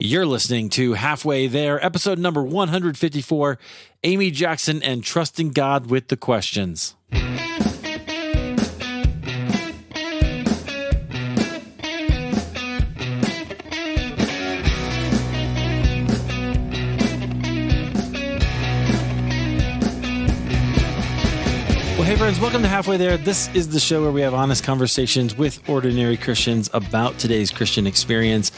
You're listening to Halfway There, episode number 154, Amy Jackson and Trusting God with the Questions. Well, hey friends, welcome to Halfway There. This is the show where we have honest conversations with ordinary Christians about today's Christian experience.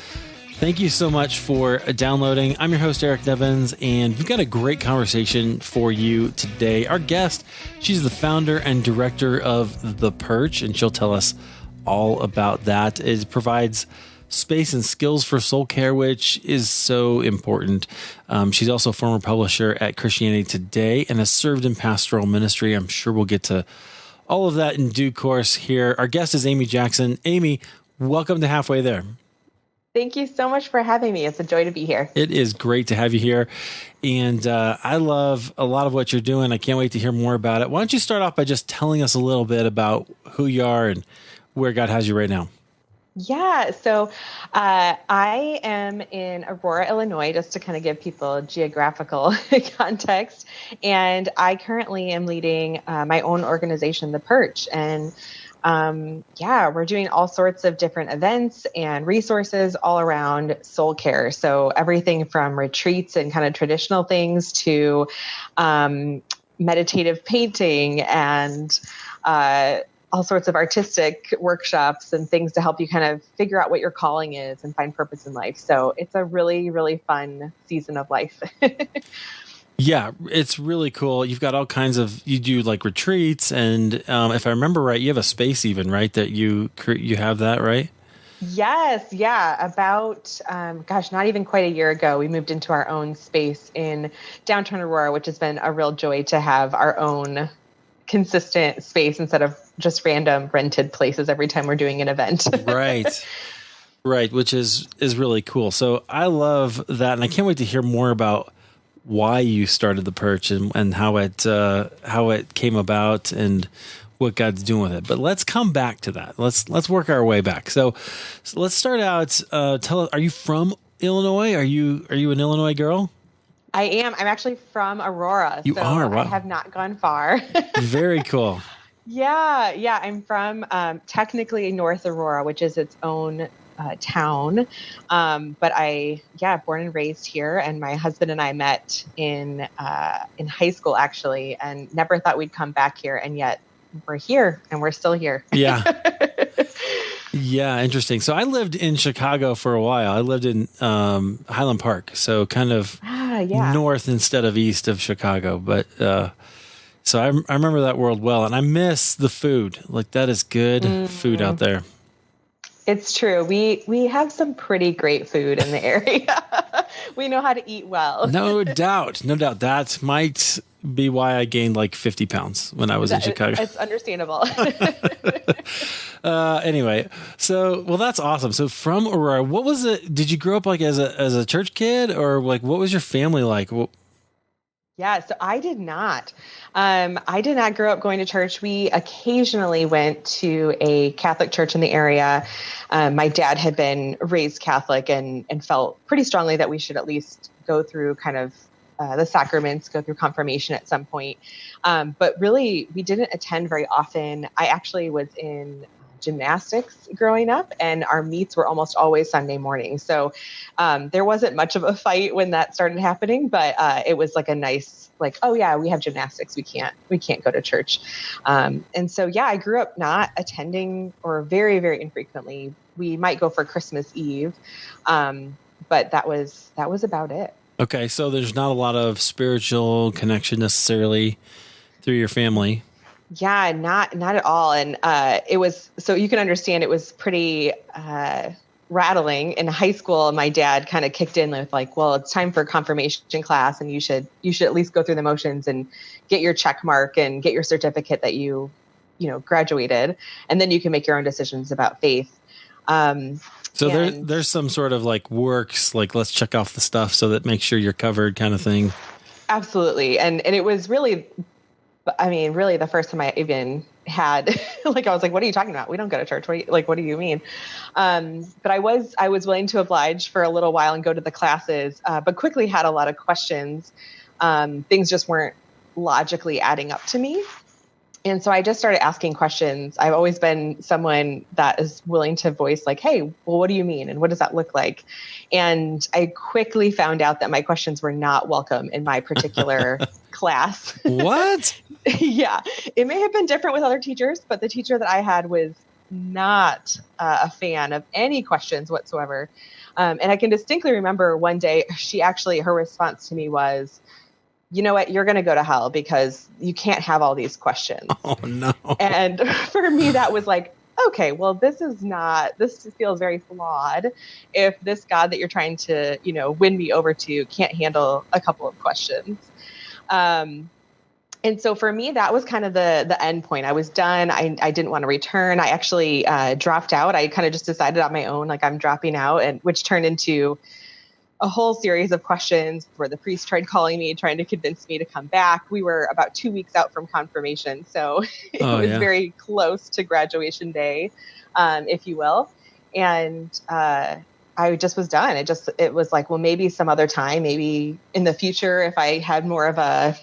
Thank you so much for downloading. I'm your host, Eric Nevins, and we've got a great conversation for you today. Our guest, she's the founder and director of the Perch, and she'll tell us all about that. It provides space and skills for soul care, which is so important. She's also a former publisher at Christianity Today and has served in pastoral ministry. I'm sure we'll get to all of that in due course here. Our guest is Amy Jackson. Amy, welcome to Halfway There. Thank you so much for having me. It's a joy to be here. It is great to have you here. And I love a lot of what you're doing. I can't wait to hear more about it. Why don't you start off by just telling us a little bit about who you are and where God has you right now? Yeah, so I am in Aurora, Illinois, just to kind of give people geographical context. And I currently am leading my own organization, the Perch. And we're doing all sorts of different events and resources all around soul care. So everything from retreats and kind of traditional things to meditative painting and all sorts of artistic workshops and things to help you kind of figure out what your calling is and find purpose in life. So it's a really, really fun season of life. Yeah, it's really cool. You've got all kinds of, you do like retreats, and if I remember right, you have a space even, right? That you have that, right? Yes, yeah. About, not even quite a year ago, we moved into our own space in downtown Aurora, which has been a real joy to have our own consistent space instead of just random rented places every time we're doing an event. Right, which is really cool. So I love that, and I can't wait to hear more about why you started the Perch and how it came about and what God's doing with it. But let's come back to that. Let's work our way back. So let's start out. Tell us, are you from Illinois? Are you an Illinois girl? I am. I'm actually from Aurora. You are? Wow. I have not gone far. Very cool. Yeah. I'm from technically North Aurora, which is its own town. But born and raised here, and my husband and I met in high school actually, and never thought we'd come back here. And yet we're here and we're still here. Yeah. Yeah. Interesting. So I lived in Chicago for a while. I lived in Highland Park. So kind of north instead of east of Chicago. But so I remember that world well, and I miss the food. Like that is good food out there. It's true. We have some pretty great food in the area. We know how to eat well. No doubt. That might be why I gained like 50 pounds when I was in Chicago. It's understandable. Anyway, well, that's awesome. So from Aurora, what was it? Did you grow up like as a church kid, or like what was your family like? Yeah, so I did not. I did not grow up going to church. We occasionally went to a Catholic church in the area. My dad had been raised Catholic and felt pretty strongly that we should at least go through kind of the sacraments, go through confirmation at some point. But really, we didn't attend very often. I actually was in gymnastics growing up, and our meets were almost always Sunday morning. So there wasn't much of a fight when that started happening, but it was like a nice, like, oh yeah, we have gymnastics. We can't go to church. And so, yeah, I grew up not attending, or very, very infrequently. We might go for Christmas Eve. But that was about it. Okay. So there's not a lot of spiritual connection necessarily through your family. Yeah, not at all. And it was, so you can understand, it was pretty rattling. In high school, my dad kind of kicked in with like, well, it's time for confirmation class, and you should at least go through the motions and get your check mark and get your certificate that you graduated, and then you can make your own decisions about faith. So there's some sort of like works, like let's check off the stuff so that makes sure you're covered kind of thing. Absolutely. And it was really the first time I even had like, I was like, what are you talking about? We don't go to church. What do you mean? But I was willing to oblige for a little while and go to the classes, but quickly had a lot of questions. Things just weren't logically adding up to me. And so I just started asking questions. I've always been someone that is willing to voice like, hey, well, what do you mean? And what does that look like? And I quickly found out that my questions were not welcome in my particular class. What? Yeah. It may have been different with other teachers, but the teacher that I had was not a fan of any questions whatsoever. And I can distinctly remember one day her response to me was, you know what, you're going to go to hell because you can't have all these questions. Oh, no. And for me, that was like, okay, well, this feels very flawed. If this God that you're trying to, win me over to can't handle a couple of questions. And so for me, that was kind of the end point. I was done. I didn't want to return. I actually dropped out. I kind of just decided on my own, like I'm dropping out, and which turned into a whole series of questions where the priest tried calling me, trying to convince me to come back. We were about 2 weeks out from confirmation. So it was very close to graduation day, if you will. And I just was done. It was like, well, maybe some other time, maybe in the future, if I had more of a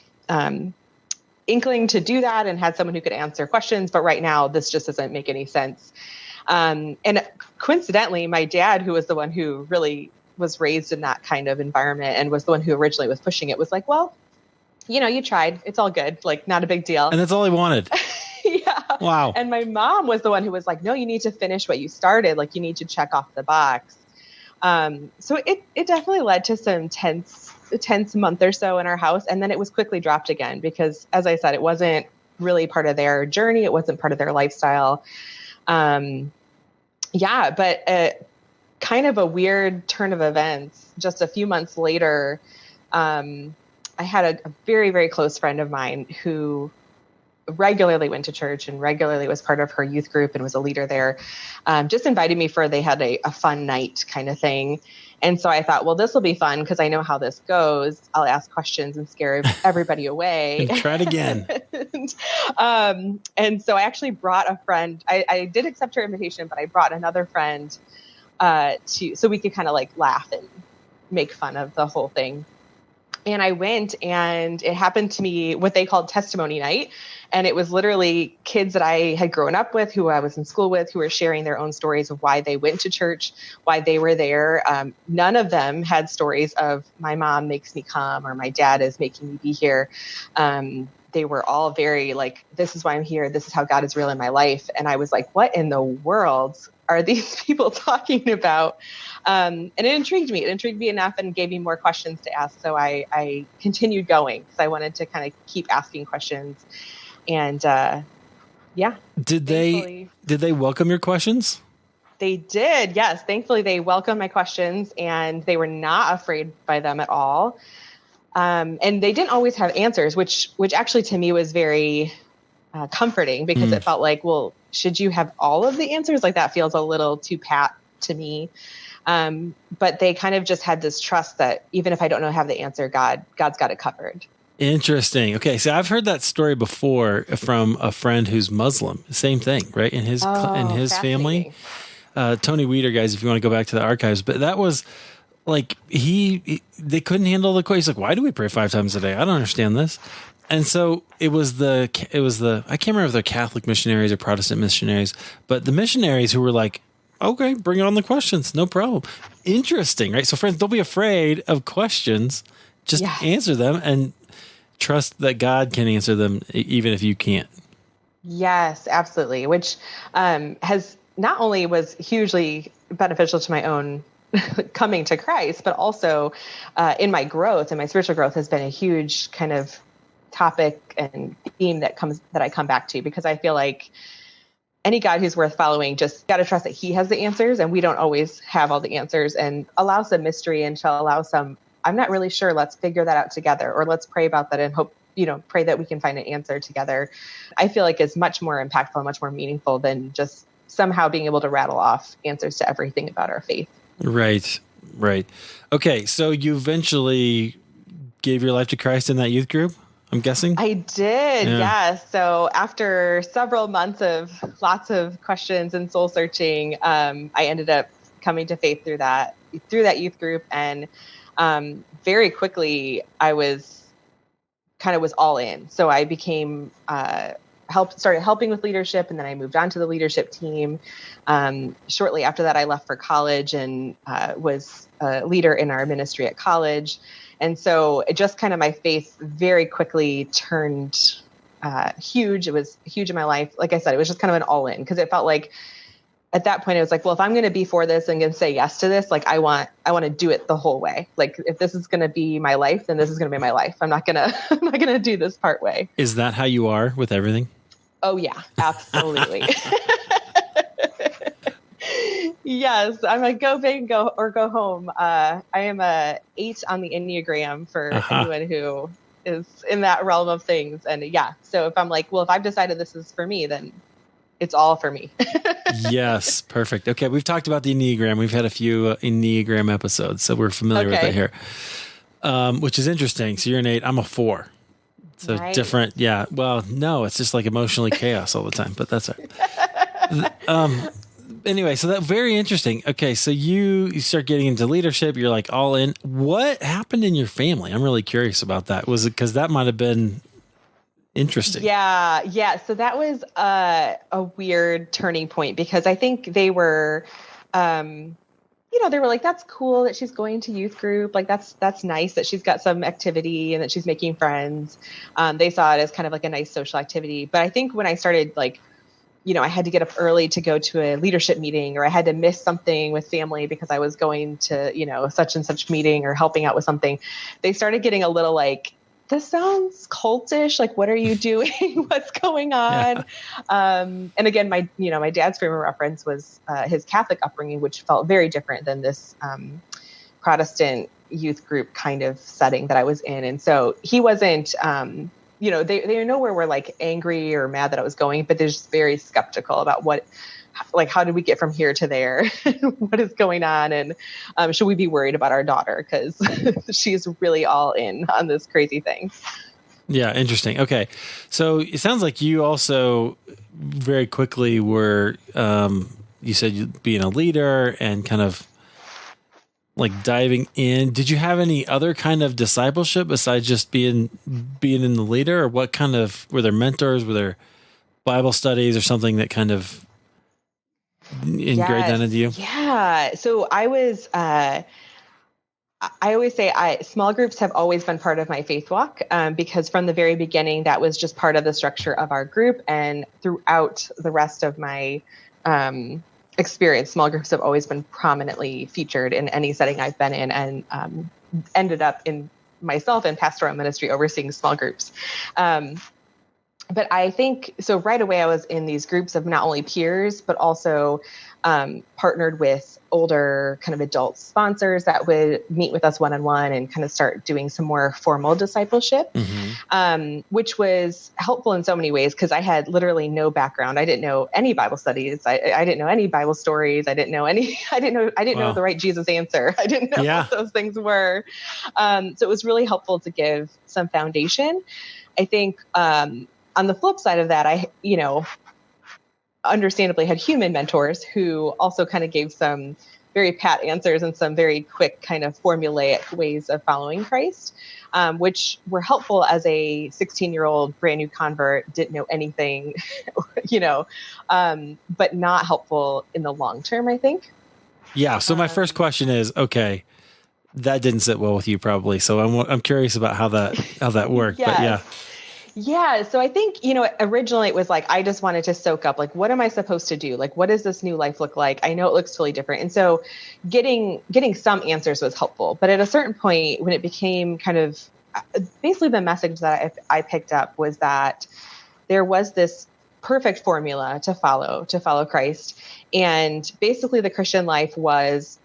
inkling to do that and had someone who could answer questions. But right now, this just doesn't make any sense. And coincidentally, my dad, who was the one who really was raised in that kind of environment and was the one who originally was pushing it, was like, well, you tried, it's all good. Like, not a big deal. And that's all he wanted. Yeah. Wow. And my mom was the one who was like, no, you need to finish what you started. Like, you need to check off the box. So it definitely led to some tense month or so in our house. And then it was quickly dropped again, because as I said, it wasn't really part of their journey. It wasn't part of their lifestyle. But kind of a weird turn of events. Just a few months later, I had a very, very close friend of mine who regularly went to church and regularly was part of her youth group and was a leader there, just invited me they had a fun night kind of thing. And so I thought, well, this will be fun because I know how this goes. I'll ask questions and scare everybody away. Try it again. And so I actually brought a friend. I did accept her invitation, but I brought another friend so we could kind of like laugh and make fun of the whole thing. And I went, and it happened to me what they called testimony night. And it was literally kids that I had grown up with, who I was in school with, who were sharing their own stories of why they went to church, why they were there. None of them had stories of my mom makes me come or my dad is making me be here. They were all very like, this is why I'm here. This is how God is real in my life. And I was like, what in the world are these people talking about? And it intrigued me. It intrigued me enough and gave me more questions to ask. So I continued going because I wanted to kind of keep asking questions. And Did they welcome your questions? They did. Yes. Thankfully, they welcomed my questions and they were not afraid by them at all. And they didn't always have answers, which actually to me was very comforting, because it felt like, well, should you have all of the answers? Like, that feels a little too pat to me. But they kind of just had this trust that even if I don't have the answer, God's got it covered. Interesting. Okay. So I've heard that story before from a friend who's Muslim. Same thing, right? In his family. Tony Weeder, guys, if you want to go back to the archives, but that was like, they couldn't handle the question. He's like, why do we pray 5 times a day? I don't understand this. And so it was the, I can't remember if they're Catholic missionaries or Protestant missionaries, but the missionaries who were like, okay, bring on the questions. No problem. Interesting, right? So friends, don't be afraid of questions. Just answer them and trust that God can answer them even if you can't. Yes, absolutely. Which has not only was hugely beneficial to my own coming to Christ, but also in my growth and my spiritual growth has been a huge kind of topic and theme that I come back to, because I feel like any God who's worth following just got to trust that he has the answers, and we don't always have all the answers, and allow some mystery and shall allow some, I'm not really sure, let's figure that out together, or let's pray about that and hope, pray that we can find an answer together. I feel like it's much more impactful and much more meaningful than just somehow being able to rattle off answers to everything about our faith. Right. Okay. So you eventually gave your life to Christ in that youth group? I'm guessing? I did, yes. So after several months of lots of questions and soul searching, I ended up coming to faith through that youth group. And very quickly, I was all in. So I became started helping with leadership, and then I moved on to the leadership team. Shortly after that, I left for college and was a leader in our ministry at college. And so it just kind of, my faith very quickly turned huge. It was huge in my life. Like I said, it was just kind of an all in, because it felt like at that point, it was like, well, if I'm going to be for this and going to say yes to this, like I want to do it the whole way. Like if this is going to be my life, then this is going to be my life. I'm not going to do this part way. Is that how you are with everything? Oh yeah, absolutely. Yes. I'm like, go big, go home. I am a 8 on the Enneagram for anyone who is in that realm of things. And yeah, so if I'm like, well, if I've decided this is for me, then it's all for me. Yes. Perfect. Okay. We've talked about the Enneagram. We've had a few Enneagram episodes, so we're familiar with it here, which is interesting. So you're an 8, I'm a 4. So different. Yeah. Well, no, it's just like emotionally chaos all the time, but that's right. Anyway, so that's very interesting. Okay. So you start getting into leadership. You're like all in. What happened in your family? I'm really curious about that. Was it because that might've been interesting? Yeah. So that was a weird turning point, because I think they were, they were like, that's cool that she's going to youth group. Like that's nice that she's got some activity and that she's making friends. They saw it as kind of like a nice social activity. But I think when I started, like, I had to get up early to go to a leadership meeting, or I had to miss something with family because I was going to, such and such meeting or helping out with something. They started getting a little like, this sounds cultish. Like, what are you doing? What's going on? Yeah. And again, my dad's frame of reference was his Catholic upbringing, which felt very different than this Protestant youth group kind of setting that I was in. And so he wasn't, they nowhere were like angry or mad that I was going, but they're just very skeptical about how did we get from here to there? What is going on? And should we be worried about our daughter? Because she's really all in on this crazy thing. Yeah, interesting. Okay. So it sounds like you also very quickly were, you said you being a leader and kind of like diving in. Did you have any other kind of discipleship besides just being in the leader? Or what kind of, were there mentors? Were there Bible studies or something that kind of ingrained that into you? Yeah. So I was, I always say small groups have always been part of my faith walk, because from the very beginning, that was just part of the structure of our group. And throughout the rest of my experience, small groups have always been prominently featured in any setting I've been in, and ended up in myself in pastoral ministry overseeing small groups. But I think, so right away I was in these groups of not only peers, but also partnered with older kind of adult sponsors that would meet with us one-on-one and kind of start doing some more formal discipleship, which was helpful in so many ways, because I had literally no background. I didn't know any Bible studies. I didn't know any Bible stories. I didn't know know the right Jesus answer. I didn't know what those things were. So it was really helpful to give some foundation. I think, on the flip side of that, I, understandably had human mentors who also kind of gave some very pat answers and some very quick kind of formulaic ways of following Christ, which were helpful as a 16-year-old brand new convert, didn't know anything, but not helpful in the long term, I think. Yeah. So my first question is, okay, that didn't sit well with you probably. So I'm curious about how that worked. Yes. But yeah. Yeah. So I think, originally it was like, I just wanted to soak up, like, what am I supposed to do? Like, what does this new life look like? I know it looks totally different. And so getting some answers was helpful. But at a certain point, when it became kind of basically the message that I picked up was that there was this perfect formula to follow Christ. And basically the Christian life was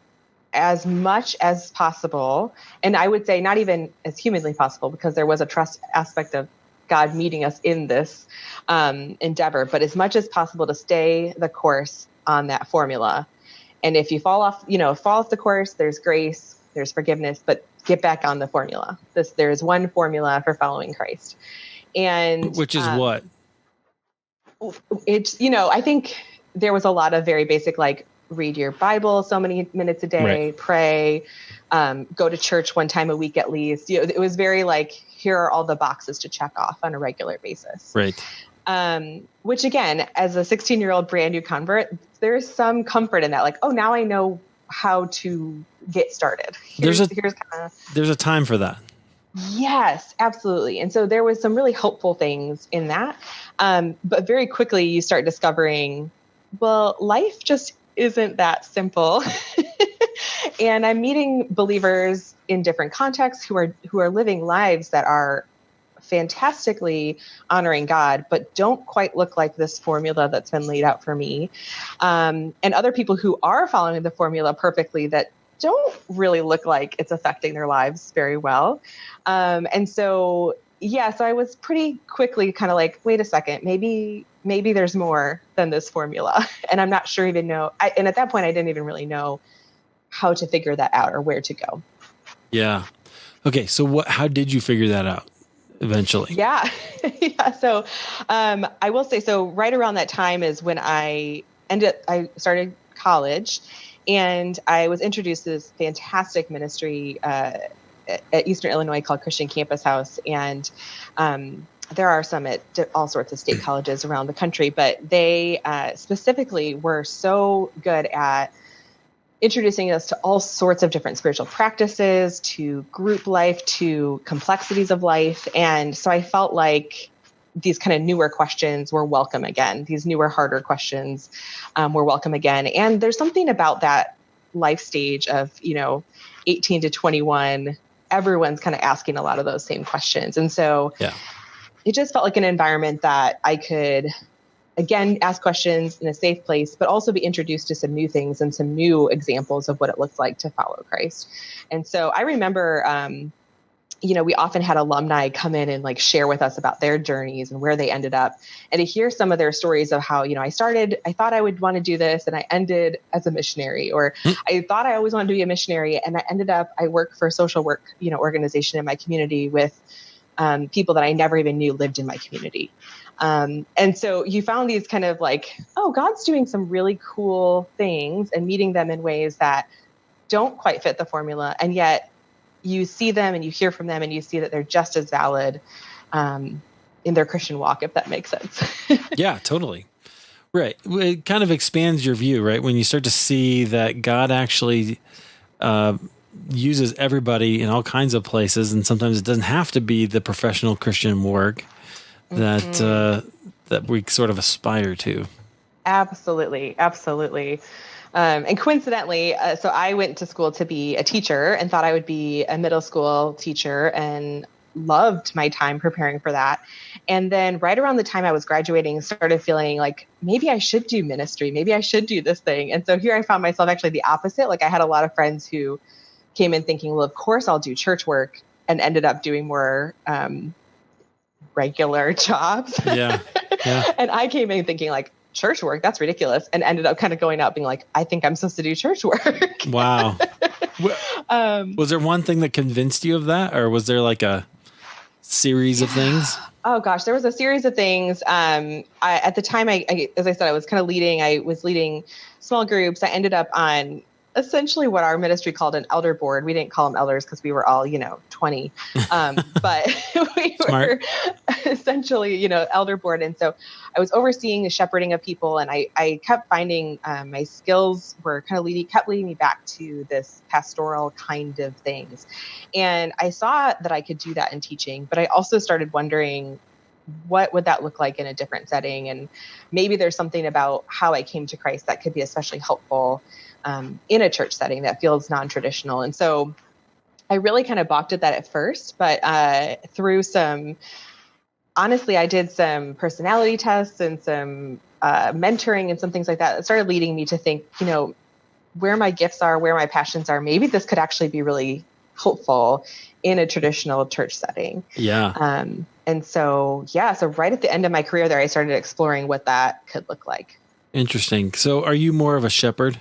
as much as possible. And I would say not even as humanly possible, because there was a trust aspect of God meeting us in this endeavor, but as much as possible to stay the course on that formula. And if you fall off the course, there's grace, there's forgiveness, but get back on the formula. There's one formula for following Christ. And which is what? It's, I think there was a lot of very basic, like read your Bible so many minutes a day, right. Pray, go to church one time a week at least. It was very like, here are all the boxes to check off on a regular basis. Right. Which again, as a 16-year-old brand new convert, there's some comfort in that. Like, oh, now I know how to get started. There's a time for that. Yes, absolutely. And so there was some really hopeful things in that. But very quickly you start discovering, well, life just isn't that simple. And I'm meeting believers in different contexts who are living lives that are fantastically honoring God, but don't quite look like this formula that's been laid out for me. And other people who are following the formula perfectly that don't really look like it's affecting their lives very well. And so, so I was pretty quickly kind of like, wait a second, maybe there's more than this formula. And I'm not sure and at that point I didn't even really know how to figure that out or where to go. Yeah. Okay. So how did you figure that out eventually? Yeah. So, I will say, so right around that time is when I started college, and I was introduced to this fantastic ministry, at Eastern Illinois called Christian Campus House. And, there are some at all sorts of state colleges around the country, but they, specifically were so good at introducing us to all sorts of different spiritual practices, to group life, to complexities of life. And so I felt like these kind of newer questions were welcome again. These newer, harder questions were welcome again. And there's something about that life stage of, 18 to 21, everyone's kind of asking a lot of those same questions. And so it just felt like an environment that I could, again, ask questions in a safe place, but also be introduced to some new things and some new examples of what it looks like to follow Christ. And so I remember, we often had alumni come in and like share with us about their journeys and where they ended up, and to hear some of their stories of how, I thought I would want to do this and I ended as a missionary, or I thought I always wanted to be a missionary and I work for a social work, organization in my community with people that I never even knew lived in my community. And so you found these kind of like, oh, God's doing some really cool things and meeting them in ways that don't quite fit the formula. And yet you see them and you hear from them and you see that they're just as valid in their Christian walk, if that makes sense. Yeah, totally. Right. It kind of expands your view, right? When you start to see that God actually uses everybody in all kinds of places. And sometimes it doesn't have to be the professional Christian work that we sort of aspire to. Absolutely. And coincidentally, so I went to school to be a teacher and thought I would be a middle school teacher and loved my time preparing for that. And then right around the time I was graduating, started feeling like maybe I should do ministry. Maybe I should do this thing. And so here I found myself actually the opposite. Like I had a lot of friends who came in thinking, well, of course I'll do church work, and ended up doing more regular jobs. Yeah. And I came in thinking like, church work, that's ridiculous, and ended up kind of going out being like, I think I'm supposed to do church work. Wow. Was there one thing that convinced you of that, or was there like a series of things? Oh gosh, there was a series of things. At the time, I as I said, I was leading small groups. I ended up on essentially what our ministry called an elder board. We didn't call them elders because we were all, 20. But we were essentially, elder board. And so I was overseeing the shepherding of people, and I kept finding my skills were kind of kept leading me back to this pastoral kind of things. And I saw that I could do that in teaching, but I also started wondering, what would that look like in a different setting? And maybe there's something about how I came to Christ that could be especially helpful in a church setting that feels non-traditional. And so I really kind of balked at that at first, but through honestly, I did some personality tests and some mentoring and some things like that. It started leading me to think, where my gifts are, where my passions are, maybe this could actually be really helpful in a traditional church setting. Yeah. And so right at the end of my career there, I started exploring what that could look like. Interesting. So are you more of a shepherd?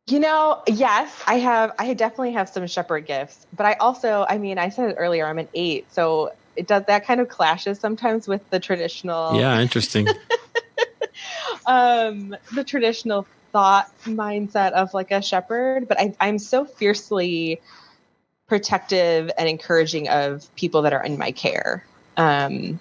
Yes, I definitely have some shepherd gifts, but I said it earlier, I'm an 8. So that kind of clashes sometimes with the traditional, Yeah, interesting. the traditional thought mindset of like a shepherd, but I'm so fiercely protective and encouraging of people that are in my care. That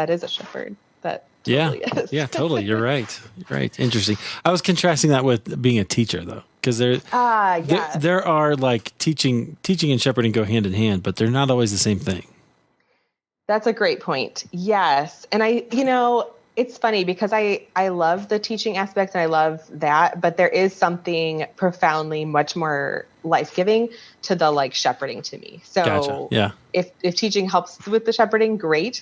is a shepherd. That totally is. Yeah, totally. You're right. You're right. Interesting. I was contrasting that with being a teacher though, because there are like teaching and shepherding go hand in hand, but they're not always the same thing. That's a great point. Yes. And it's funny because I love the teaching aspect and I love that, but there is something profoundly much more life-giving to the like shepherding to me. So Gotcha. Yeah. If teaching helps with the shepherding, great.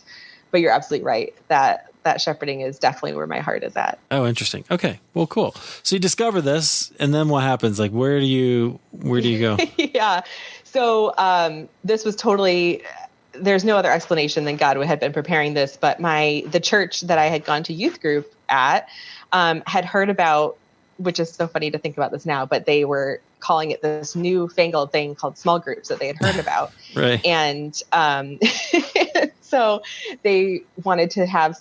But you're absolutely right that shepherding is definitely where my heart is at. Oh, interesting. Okay. Well, cool. So you discover this and then what happens? Like, where do you go? Yeah. So, this was totally, there's no other explanation than God had been preparing this, but the church that I had gone to youth group at, had heard about, which is so funny to think about this now, but they were calling it this newfangled thing called small groups that they had heard about. Right. And, so they wanted to hire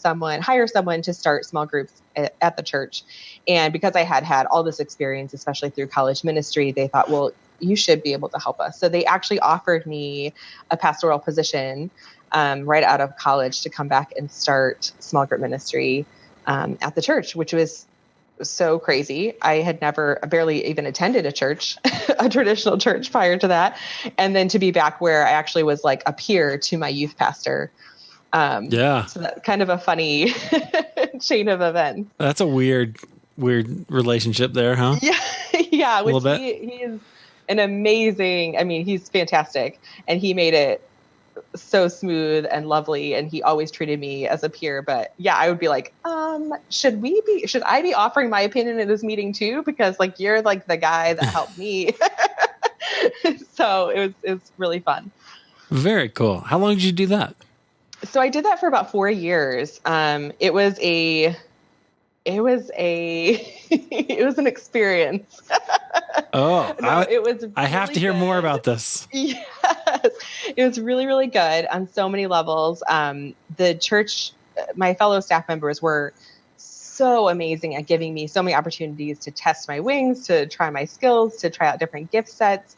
someone to start small groups at the church. And because I had all this experience, especially through college ministry, they thought, well, you should be able to help us. So they actually offered me a pastoral position right out of college to come back and start small group ministry at the church, which was so crazy. I had barely even attended a church, a traditional church prior to that. And then to be back where I actually was like a peer to my youth pastor. So that's kind of a funny chain of events. That's a weird relationship there, huh? Yeah. Yeah. Which he is an amazing, he's fantastic. And he made it so smooth and lovely. And he always treated me as a peer, but yeah, I would be like, should I be offering my opinion at this meeting too? Because like, you're like the guy that helped me. So it was really fun. Very cool. How long did you do that? So I did that for about 4 years. It was an experience. Oh, no, it was. Really I have to hear more about this. Yes, it was really, really good on so many levels. The church, my fellow staff members were so amazing at giving me so many opportunities to test my wings, to try my skills, to try out different gift sets,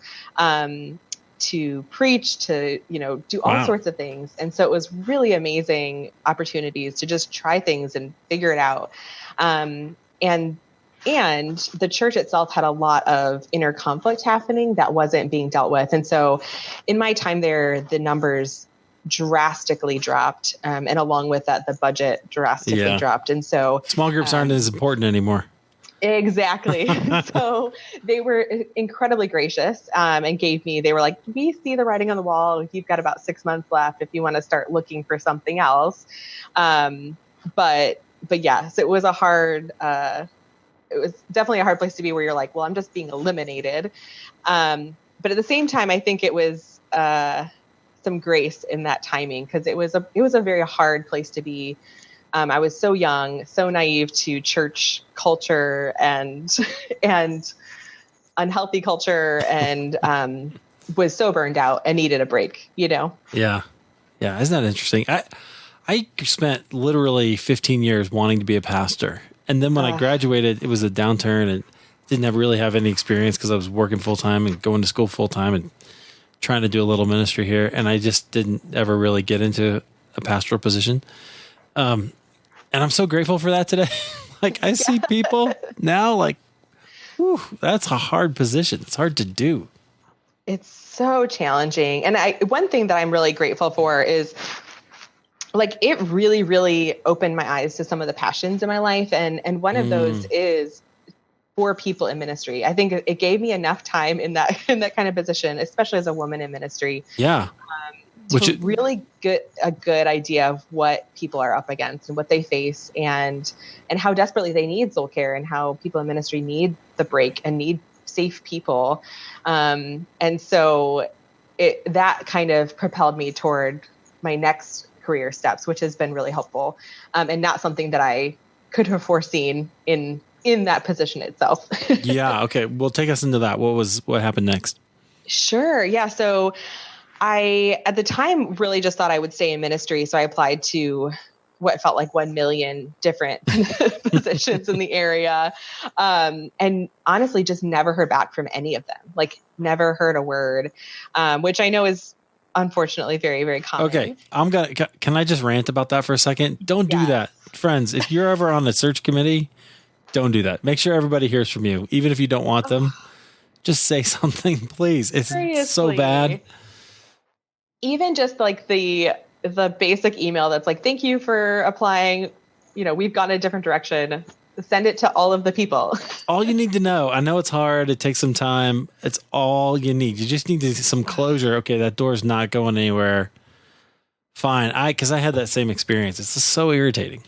to preach, to, do all sorts of things. And so it was really amazing opportunities to just try things and figure it out. And the church itself had a lot of inner conflict happening that wasn't being dealt with. And so in my time there, the numbers drastically dropped. And along with that, the budget drastically dropped. And so small groups aren't as important anymore. Exactly. So they were incredibly gracious, and they were like, we see the writing on the wall. You've got about 6 months left if you want to start looking for something else. But yes, it was it was definitely a hard place to be where you're like, well, I'm just being eliminated. But at the same time, I think it was some grace in that timing, because it was a very hard place to be. I was so young, so naive to church culture and unhealthy culture, and was so burned out and needed a break, Yeah. Yeah. Isn't that interesting? I spent literally 15 years wanting to be a pastor. And then when I graduated, it was a downturn and didn't really have any experience because I was working full time and going to school full time and trying to do a little ministry here. And I just didn't ever really get into a pastoral position. And I'm so grateful for that today. Like I see people now like, whew, that's a hard position. It's hard to do. It's so challenging. And one thing that I'm really grateful for is like, it really, really opened my eyes to some of the passions in my life. And one of those is for people in ministry. I think it gave me enough time in that kind of position, especially as a woman in ministry. Yeah. Really get a good idea of what people are up against and what they face, and how desperately they need soul care, and how people in ministry need the break and need safe people. And so that kind of propelled me toward my next career steps, which has been really helpful, and not something that I could have foreseen in in that position itself. Yeah. Okay. Well, take us into that. What happened next? Sure. Yeah. So I, at the time, really just thought I would stay in ministry. So I applied to what felt like 1 million different positions in the area. And honestly, just never heard back from any of them, like never heard a word, which I know is unfortunately very, very common. Okay. Can I just rant about that for a second? Don't do that. Friends, if you're ever on a search committee, don't do that. Make sure everybody hears from you. Even if you don't want them, just say something, please. It's Seriously. so bad. Even just like the basic email that's like, thank you for applying. We've gone a different direction. Send it to all of the people. All you need to know. I know it's hard. It takes some time. It's all you need. You just need some closure. Okay, that door's not going anywhere. Fine. Because I had that same experience. It's just so irritating.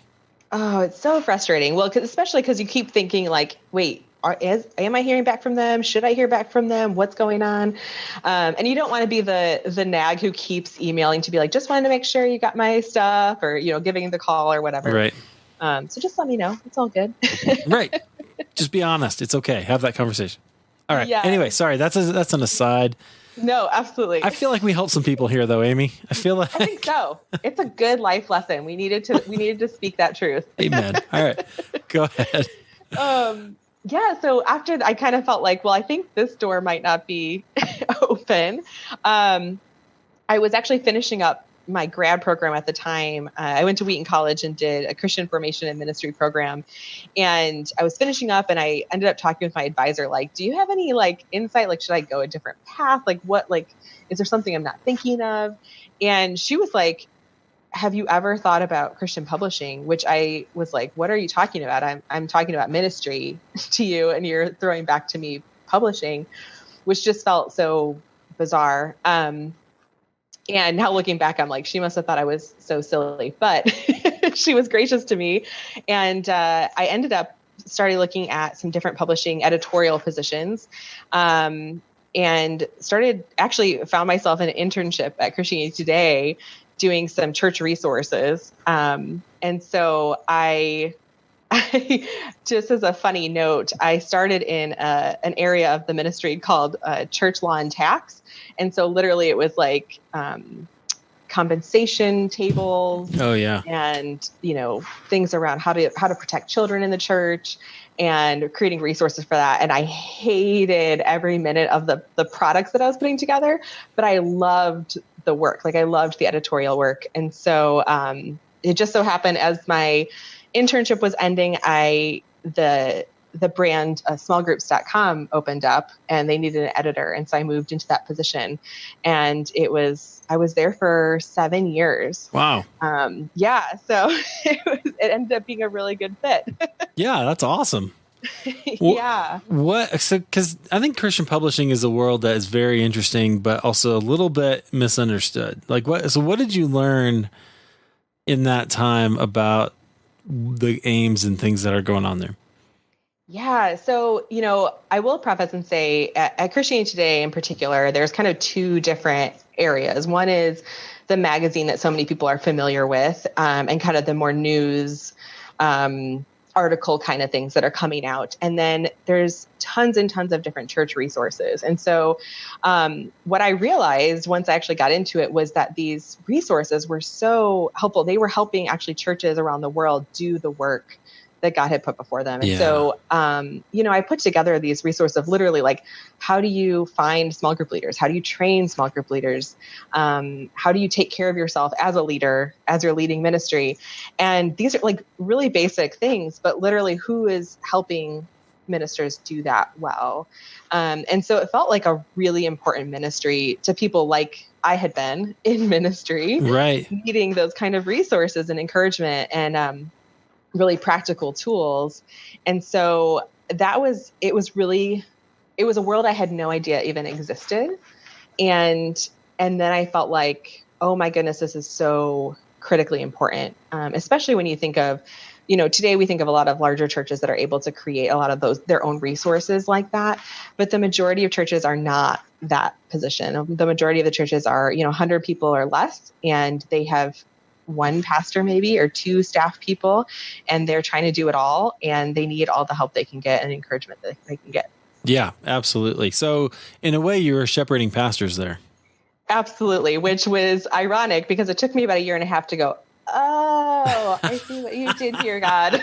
Oh, it's so frustrating. Well, especially because you keep thinking like, wait, am I hearing back from them? Should I hear back from them? What's going on? And you don't want to be the nag who keeps emailing to be like, just wanted to make sure you got my stuff, or, giving the call or whatever. Right. So just let me know. It's all good. Right. Just be honest. It's okay. Have that conversation. All right. Yeah. Anyway, sorry. That's an aside. No, absolutely. I feel like we helped some people here, though, Amy. I think so. It's a good life lesson. We needed to speak that truth. Amen. All right. Go ahead. Yeah. So after I kind of felt like, well, I think this door might not be open. I was actually finishing up my grad program at the time. I went to Wheaton College and did a Christian formation and ministry program. And I was finishing up, and I ended up talking with my advisor, like, do you have any insight? Like, should I go a different path? Is there something I'm not thinking of? And she was like, have you ever thought about Christian publishing? Which I was like, what are you talking about? I'm talking about ministry to you, and you're throwing back to me publishing, which just felt so bizarre. And now looking back, I'm like, she must have thought I was so silly, but she was gracious to me. And I ended up started looking at some different publishing editorial positions, and found myself in an internship at Christianity Today doing some church resources. And so I just as a funny note, I started in an area of the ministry called church law and tax. And so literally it was like compensation tables. Oh yeah. And, things around how to protect children in the church and creating resources for that. And I hated every minute of the products that I was putting together, but I loved the work. Like I loved the editorial work. And so it just so happened as my internship was ending, the brand smallgroups.com opened up, and they needed an editor. And so I moved into that position, and I was there for 7 years. Wow. Yeah. So it ended up being a really good fit. Yeah. That's awesome. Yeah. Because I think Christian publishing is a world that is very interesting, but also a little bit misunderstood. What did you learn in that time about the aims and things that are going on there? Yeah. So, I will preface and say at Christianity Today in particular, there's kind of two different areas. One is the magazine that so many people are familiar with, and kind of the more news, article kind of things that are coming out. And then there's tons and tons of different church resources. And so what I realized once I actually got into it was that these resources were so helpful. They were helping actually churches around the world do the work that God had put before them. And so, I put together these resources of literally how do you find small group leaders? How do you train small group leaders? How do you take care of yourself as a leader, as you're leading ministry? And these are really basic things, but literally who is helping ministers do that well? And so it felt like a really important ministry to people like I had been in ministry, right? Needing those kind of resources and encouragement and, really practical tools. And so it was a world I had no idea even existed. And then I felt like, oh my goodness, this is so critically important. Especially when you think of, today we think of a lot of larger churches that are able to create a lot of their own resources like that. But the majority of churches are not that position. The majority of the churches are, 100 people or less, and they have one pastor maybe or two staff people, and they're trying to do it all, and they need all the help they can get and encouragement that they can get. Yeah, absolutely. So in a way, you were shepherding pastors there. Absolutely, which was ironic because it took me about 1.5 years to go, oh, I see what you did here, God.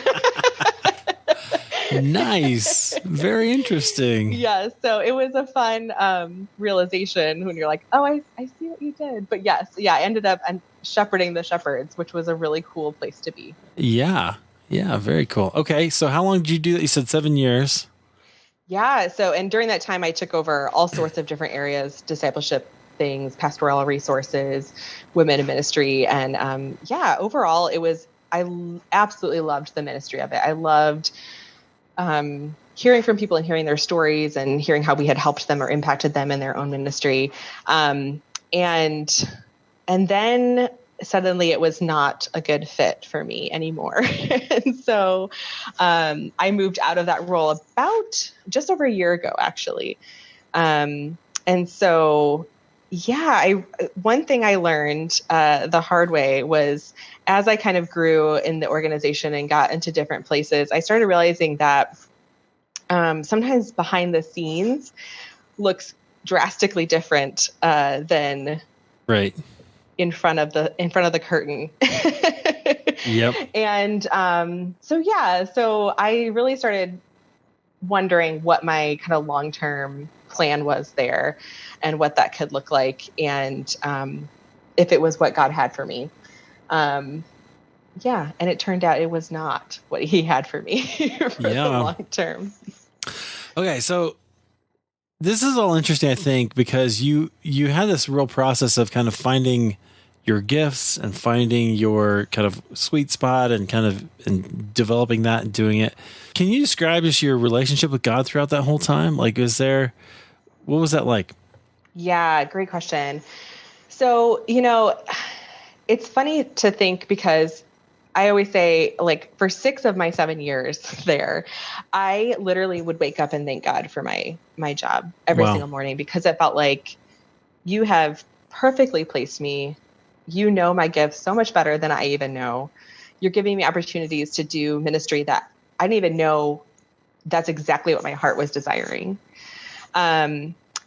Nice. Very interesting. Yeah. So it was a fun realization when you're like, oh, I see what you did. But yes, yeah, I ended up shepherding the shepherds, which was a really cool place to be. Yeah. Yeah. Very cool. Okay. So how long did you do that? You said 7 years. Yeah. So, and during that time, I took over all sorts of different areas, discipleship things, pastoral resources, women in ministry. And overall, I absolutely loved the ministry of it. I loved hearing from people and hearing their stories and hearing how we had helped them or impacted them in their own ministry. And then suddenly it was not a good fit for me anymore. And so I moved out of that role about just over 1 year ago, actually. And so, one thing I learned the hard way was, as I kind of grew in the organization and got into different places, I started realizing that sometimes behind the scenes looks drastically different than right in front of the curtain. Yep. And so I really started wondering what my kind of long-term plan was there and what that could look like, and if it was what God had for me. And it turned out it was not what he had for me for the long term. Okay, so this is all interesting, I think, because you had this real process of kind of finding your gifts and finding your kind of sweet spot and and developing that and doing it. Can you describe just your relationship with God throughout that whole time? Like, what was that like? Yeah, great question. So, it's funny to think, because I always say, like, for 6 of my 7 years there, I literally would wake up and thank God for my job every single morning, because it felt like, you have perfectly placed me. You know my gifts so much better than I even know. You're giving me opportunities to do ministry that I didn't even know that's exactly what my heart was desiring.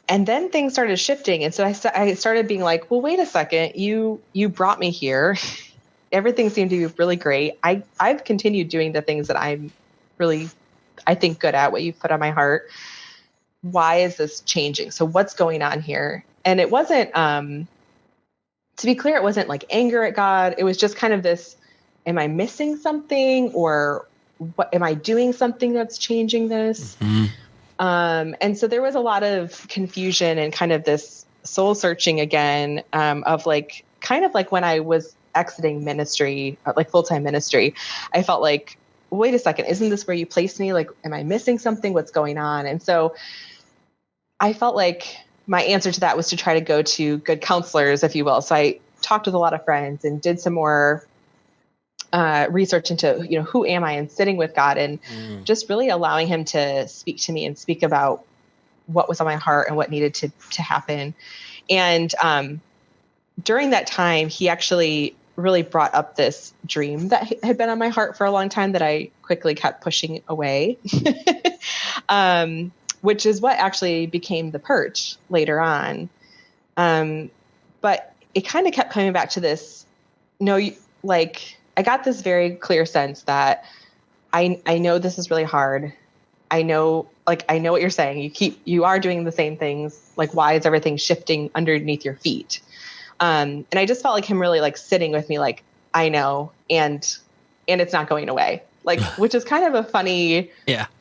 And then things started shifting. And so I started being like, well, wait a second, you brought me here. Everything seemed to be really great. I've continued doing the things that I'm really, I think, good at, what you've put on my heart. Why is this changing? So what's going on here? And it wasn't, to be clear, it wasn't like anger at God. It was just kind of this, am I missing something? Or what, am I doing something that's changing this? Mm-hmm. And so there was a lot of confusion and kind of this soul searching again, of like, kind of like when I was exiting ministry, like full-time ministry, I felt like, wait a second, isn't this where you placed me? Like, am I missing something? What's going on? And so I felt like my answer to that was to try to go to good counselors, if you will. So I talked with a lot of friends and did some more research into, who am I, and sitting with God and just really allowing him to speak to me and speak about what was on my heart and what needed to happen. And during that time, he actually really brought up this dream that had been on my heart for a long time that I quickly kept pushing away, which is what actually became the Perch later on. But it kind of kept coming back to this, I got this very clear sense that I know this is really hard. I know what you're saying. You are doing the same things. Like, why is everything shifting underneath your feet? And I just felt like him really like sitting with me, like, I know, and it's not going away. Like, which is kind of a funny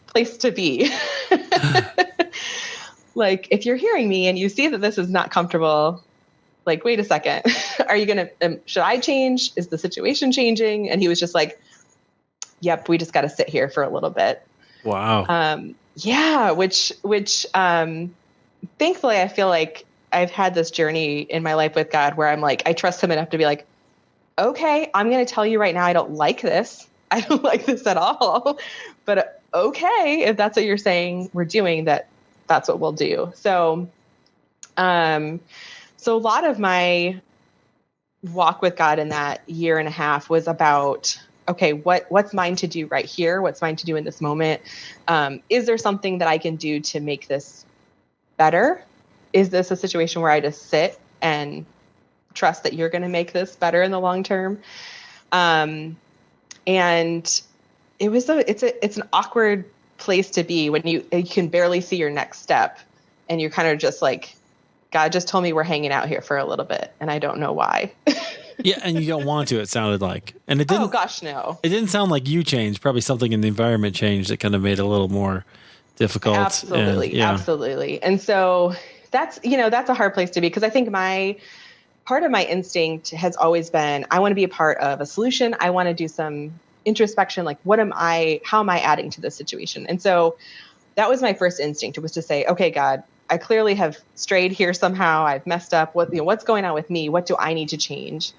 place to be. Like, if you're hearing me and you see that this is not comfortable, like, wait a second, are you going to, should I change? Is the situation changing? And he was just like, yep, we just got to sit here for a little bit. Wow. Which thankfully I feel like I've had this journey in my life with God where I'm like, I trust him enough to be like, okay, I'm going to tell you right now, I don't like this. I don't like this at all, but okay, if that's what you're saying we're doing, that's what we'll do. So a lot of my walk with God in that year and a half was about, okay, what's mine to do right here? What's mine to do in this moment? Is there something that I can do to make this better? Is this a situation where I just sit and trust that you're going to make this better in the long term? And it's an awkward place to be when you can barely see your next step, and you're kind of just like, God just told me we're hanging out here for a little bit, and I don't know why. Yeah, and you don't want to, it sounded like. And it didn't. Oh gosh, no. It didn't sound like you changed. Probably something in the environment changed that kind of made it a little more difficult. Absolutely, absolutely. And so that's a hard place to be, because I think part of my instinct has always been, I want to be a part of a solution. I want to do some introspection, like how am I adding to this situation? And so that was my first instinct. It was to say, okay, God, I clearly have strayed here somehow. I've messed up. What's going on with me? What do I need to change?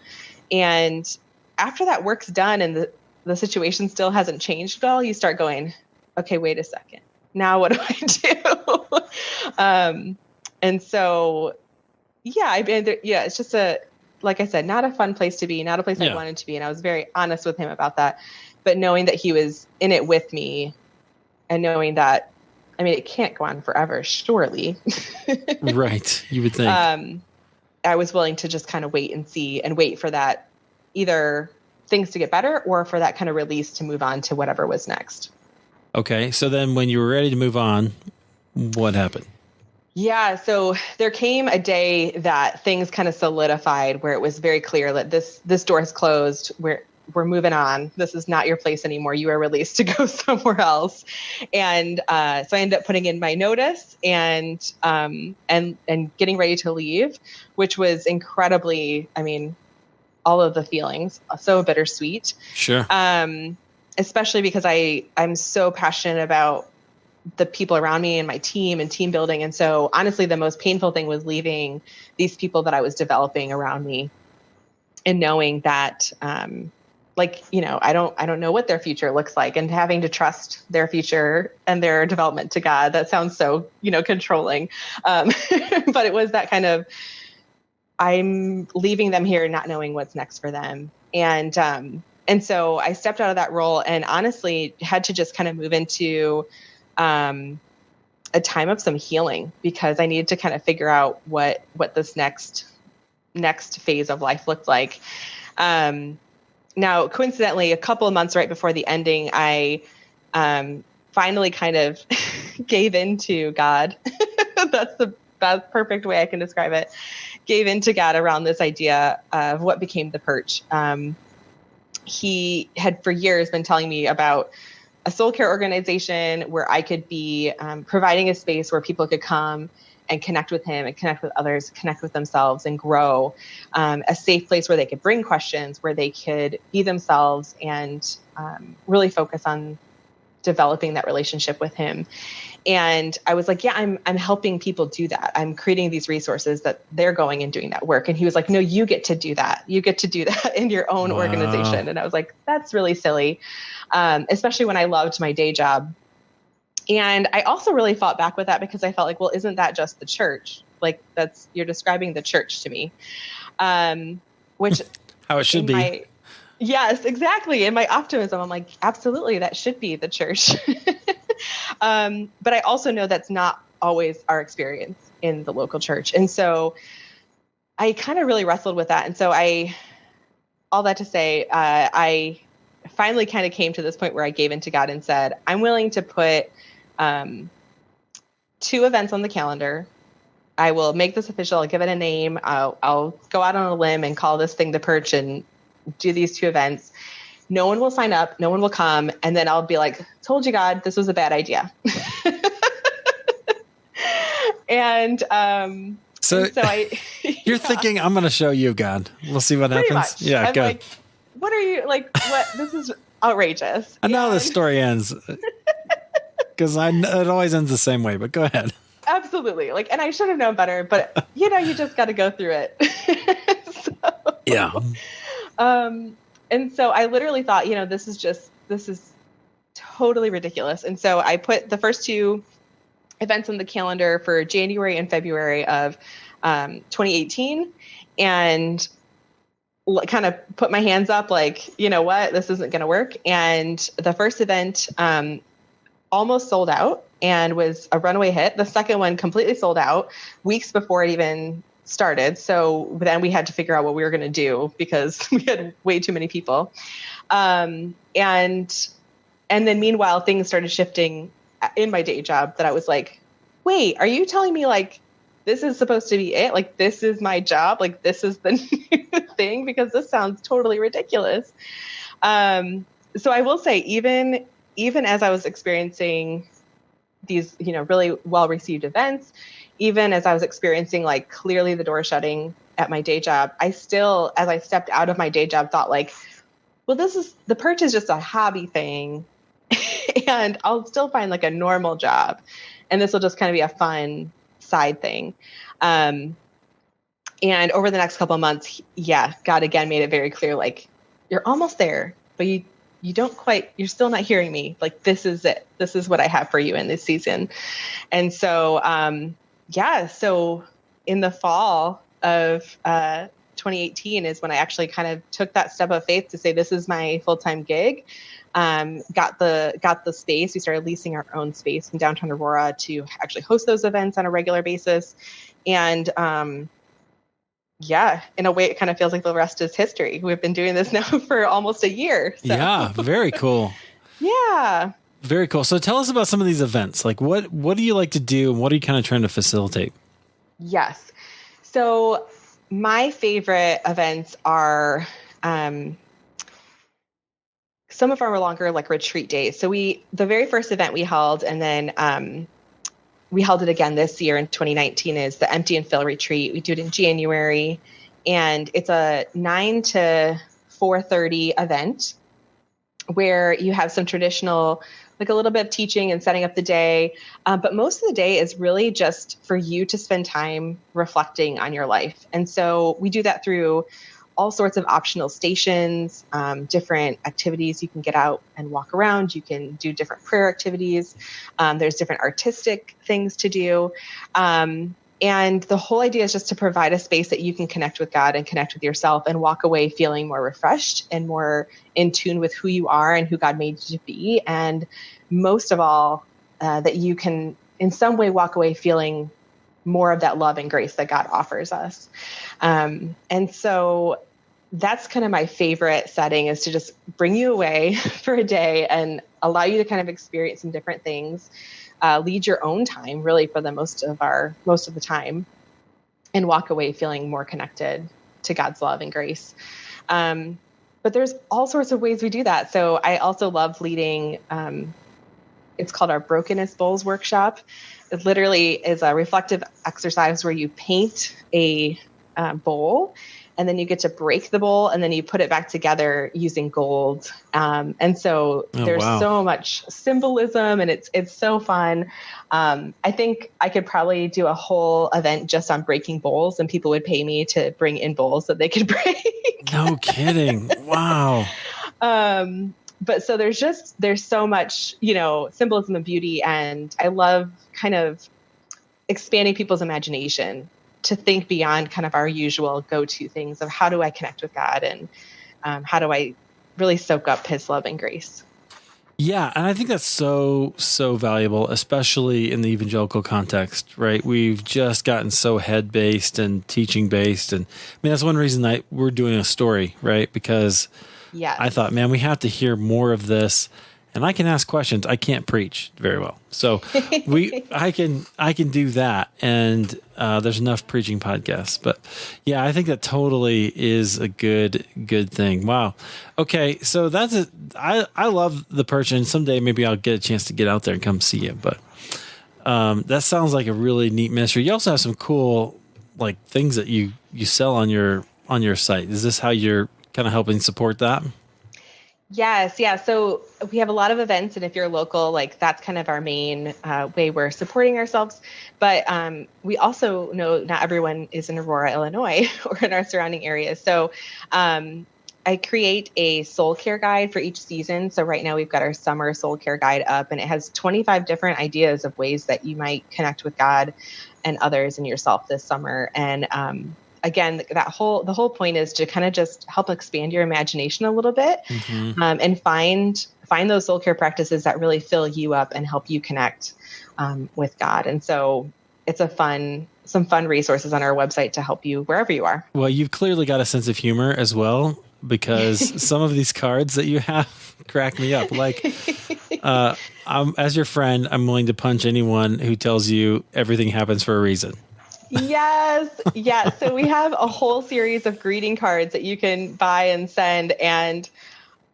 And after that work's done and the situation still hasn't changed at all, you start going, okay, wait a second. Now what do I do? And so, yeah, it's just like I said, not a fun place to be, not a place I wanted to be. And I was very honest with him about that. But knowing that he was in it with me, and knowing that, I mean, it can't go on forever, surely. Right. You would think. I was willing to just kind of wait and see, and wait for that, either things to get better or for that kind of release to move on to whatever was next. Okay. So then when you were ready to move on, what happened? Yeah. So there came a day that things kind of solidified, where it was very clear that this door is closed. We're moving on. This is not your place anymore. You are released to go somewhere else. And so I ended up putting in my notice and getting ready to leave, which was incredibly, I mean, all of the feelings, so bittersweet. Sure. Especially because I'm so passionate about the people around me and my team and team building. And so honestly, the most painful thing was leaving these people that I was developing around me, and knowing that, I don't know what their future looks like, and having to trust their future and their development to God. That sounds so, controlling. But it was that kind of, I'm leaving them here not knowing what's next for them. And so I stepped out of that role, and honestly had to just kind of move into a time of some healing, because I needed to kind of figure out what this next phase of life looked like. Now, coincidentally, a couple of months right before the ending, I finally kind of gave in to God. That's the perfect way I can describe it. Gave in to God around this idea of what became the Perch. He had for years been telling me about a soul care organization where I could be providing a space where people could come and connect with him and connect with others, connect with themselves and grow, a safe place where they could bring questions, where they could be themselves and really focus on developing that relationship with him. And I was like, yeah, I'm helping people do that. I'm creating these resources that they're going and doing that work. And he was like, no, you get to do that. You get to do that in your own organization. And I was like, that's really silly. Especially when I loved my day job. And I also really fought back with that, because I felt like, well, isn't that just the church? Like you're describing the church to me. Which how it should be. Yes, exactly. In my optimism, I'm like, absolutely, that should be the church. But I also know that's not always our experience in the local church. And so I kind of really wrestled with that. And so all that to say, I finally kind of came to this point where I gave in to God and said, I'm willing to put 2 events on the calendar. I will make this official. I'll give it a name. I'll go out on a limb and call this thing the Perch and do these 2 events. No one will sign up. No one will come. And then I'll be like, told you, God, this was a bad idea. And so you're thinking, I'm going to show you, God. We'll see what happens. Much. Yeah, I'm go. like, what are you like? What? This is outrageous. I know how the story ends, because it always ends the same way. But go ahead. Absolutely. And I should have known better, but you just got to go through it. Yeah. And so I literally thought, this is totally ridiculous. And so I put the first 2 events on the calendar for January and February of 2018. And kind of put my hands up, like, you know what, this isn't going to work. And the first event almost sold out and was a runaway hit. The second one completely sold out weeks before it even started. So then we had to figure out what we were going to do because we had way too many people. And then meanwhile, things started shifting in my day job that I was like, wait, are you telling me like, this is supposed to be it? Like, this is my job. Like, this is the new thing, because this sounds totally ridiculous. So I will say, even as I was experiencing these, really well-received events, even as I was experiencing like clearly the door shutting at my day job, I still, as I stepped out of my day job, thought like, well, the Perch is just a hobby thing and I'll still find like a normal job. And this will just kind of be a fun side thing. And over the next couple of months, God again made it very clear, like, you're almost there, but you don't quite, you're still not hearing me. Like, this is it. This is what I have for you in this season. And so, so in the fall of 2018 is when I actually kind of took that step of faith to say, this is my full-time gig. Got the space. We started leasing our own space in downtown Aurora to actually host those events on a regular basis. And, in a way, it kind of feels like the rest is history. We've been doing this now for almost a year. So. Yeah. Very cool. Yeah. Very cool. So tell us about some of these events. Like what do you like to do? And what are you kind of trying to facilitate? Yes. So my favorite events are, some of our longer like retreat days. So the very first event we held, and then we held it again this year in 2019, is the Empty and Fill retreat. We do it in January, and it's a 9 to 4:30 event where you have some traditional, like a little bit of teaching and setting up the day. But most of the day is really just for you to spend time reflecting on your life. And so we do that through all sorts of optional stations, different activities. You can get out and walk around. You can do different prayer activities. There's different artistic things to do. And the whole idea is just to provide a space that you can connect with God and connect with yourself and walk away feeling more refreshed and more in tune with who you are and who God made you to be. And most of all, that you can in some way walk away feeling more of that love and grace that God offers us. And so that's kind of my favorite setting, is to just bring you away for a day and allow you to kind of experience some different things, lead your own time really for the most of the time, and walk away feeling more connected to God's love and grace. But there's all sorts of ways we do that. So I also love leading, it's called our Brokenness Bowls workshop. It literally is a reflective exercise where you paint a bowl, and then you get to break the bowl, and then you put it back together using gold. And so there's so much symbolism, and it's so fun. I think I could probably do a whole event just on breaking bowls, and people would pay me to bring in bowls that they could break. No kidding. Wow. But so there's so much, symbolism and beauty. And I love kind of expanding people's imagination to think beyond kind of our usual go-to things of how do I connect with God, and how do I really soak up his love and grace. Yeah. And I think that's so, so valuable, especially in the evangelical context, right? We've just gotten so head-based and teaching-based. And I mean, that's one reason that we're doing a story, right? Because I thought, man, we have to hear more of this. And I can ask questions. I can't preach very well. So I can do that. And there's enough preaching podcasts. But yeah, I think that totally is a good thing. Wow. Okay. So that's it. I love the Perch, and someday maybe I'll get a chance to get out there and come see you. But that sounds like a really neat ministry. You also have some cool like things that you sell on your site. Is this how you're kind of helping support that? Yes. Yeah. So we have a lot of events, and if you're local, like that's kind of our main way we're supporting ourselves. But we also know not everyone is in Aurora, Illinois, or in our surrounding areas. So I create a soul care guide for each season. So right now we've got our summer soul care guide up, and it has 25 different ideas of ways that you might connect with God and others and yourself this summer. And again, the whole point is to kind of just help expand your imagination a little bit, and find those soul care practices that really fill you up and help you connect with God. And so it's some fun resources on our website to help you wherever you are. Well, you've clearly got a sense of humor as well, because some of these cards that you have crack me up. Like, as your friend, I'm willing to punch anyone who tells you everything happens for a reason. Yes. So we have a whole series of greeting cards that you can buy and send. And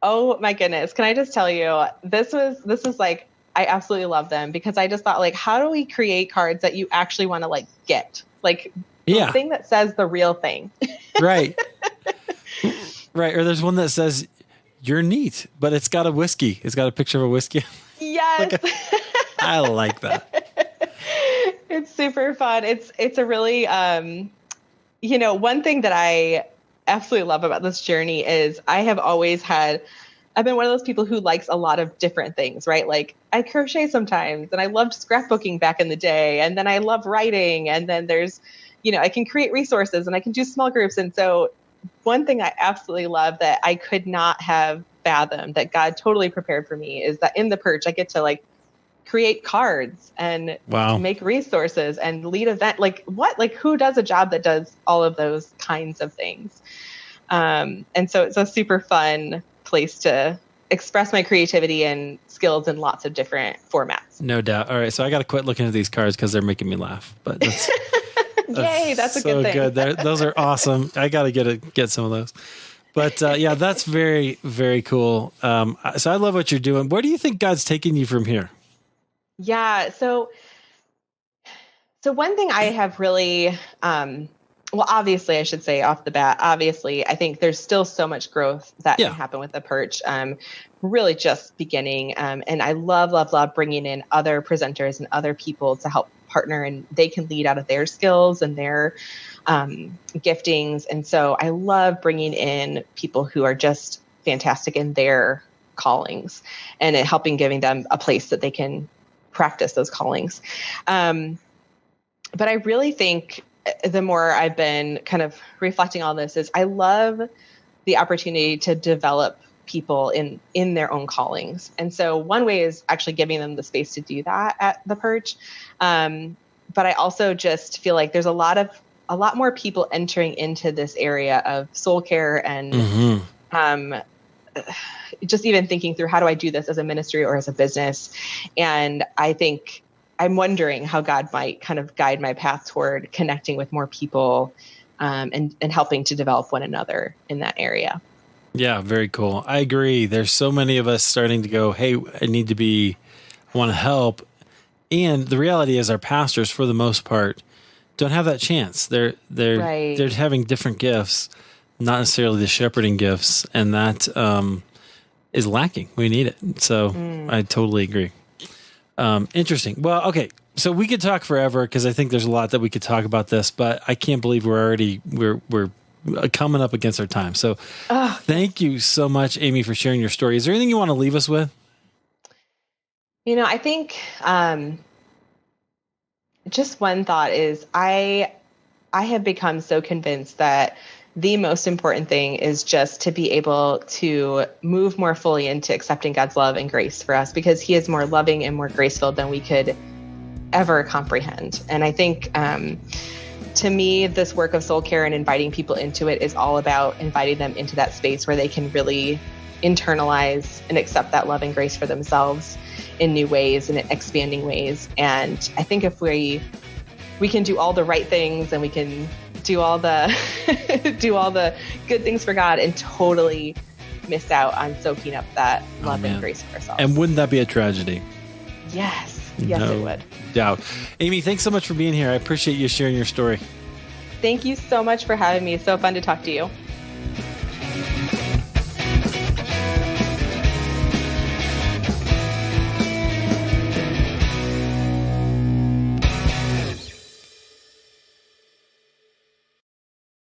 oh my goodness, can I just tell you, this is like, I absolutely love them, because I just thought, like, how do we create cards that you actually want to like get, like the thing that says the real thing. Right. Right. Or there's one that says you're neat, but it's got a whiskey. It's got a picture of a whiskey. Yes. I like that. It's super fun. It's a really, one thing that I absolutely love about this journey is I've been one of those people who likes a lot of different things, right? Like, I crochet sometimes, and I loved scrapbooking back in the day. And then I love writing. And then there's, I can create resources, and I can do small groups. And so one thing I absolutely love that I could not have fathomed, that God totally prepared for me, is that in the Perch, I get to like create cards and make resources and lead event. Like, what? Like, who does a job that does all of those kinds of things? And so it's a super fun place to express my creativity and skills in lots of different formats. No doubt. All right. So I got to quit looking at these cards because they're making me laugh, but that's, yay. That's a so good thing. Those are awesome. I got to get some of those, but that's very, very cool. So I love what you're doing. Where do you think God's taking you from here? Yeah. So one thing I have really, obviously, I should say off the bat, obviously, I think there's still so much growth that can happen with the Perch. Really just beginning. And I love bringing in other presenters and other people to help partner, and they can lead out of their skills and their giftings. And so I love bringing in people who are just fantastic in their callings and helping giving them a place that they can practice those callings. But I really think the more I've been kind of reflecting on this is I love the opportunity to develop people in their own callings. And so one way is actually giving them the space to do that at the Perch. But I also just feel like there's a lot more people entering into this area of soul care and just even thinking through, how do I do this as a ministry or as a business? And I think I'm wondering how God might kind of guide my path toward connecting with more people and helping to develop one another in that area. Yeah, very cool. I agree. There's so many of us starting to go, hey, I want to help. And the reality is our pastors, for the most part, don't have that chance. They're having different gifts, not necessarily the shepherding gifts. And that is lacking. We need it. So I totally agree. Interesting. Well, okay. So we could talk forever because I think there's a lot that we could talk about this, but I can't believe we're coming up against our time. So thank you so much, Amy, for sharing your story. Is there anything you want to leave us with? I think just one thought is I have become so convinced that the most important thing is just to be able to move more fully into accepting God's love and grace for us, because he is more loving and more grace-filled than we could ever comprehend. And I think to me, this work of soul care and inviting people into it is all about inviting them into that space where they can really internalize and accept that love and grace for themselves in new ways and in expanding ways. And I think if we can do all the right things and we can do all the good things for God and totally miss out on soaking up that love and grace for ourselves. And wouldn't that be a tragedy? Yes, it would. Doubt. Amy, thanks so much for being here. I appreciate you sharing your story. Thank you so much for having me. It's so fun to talk to you.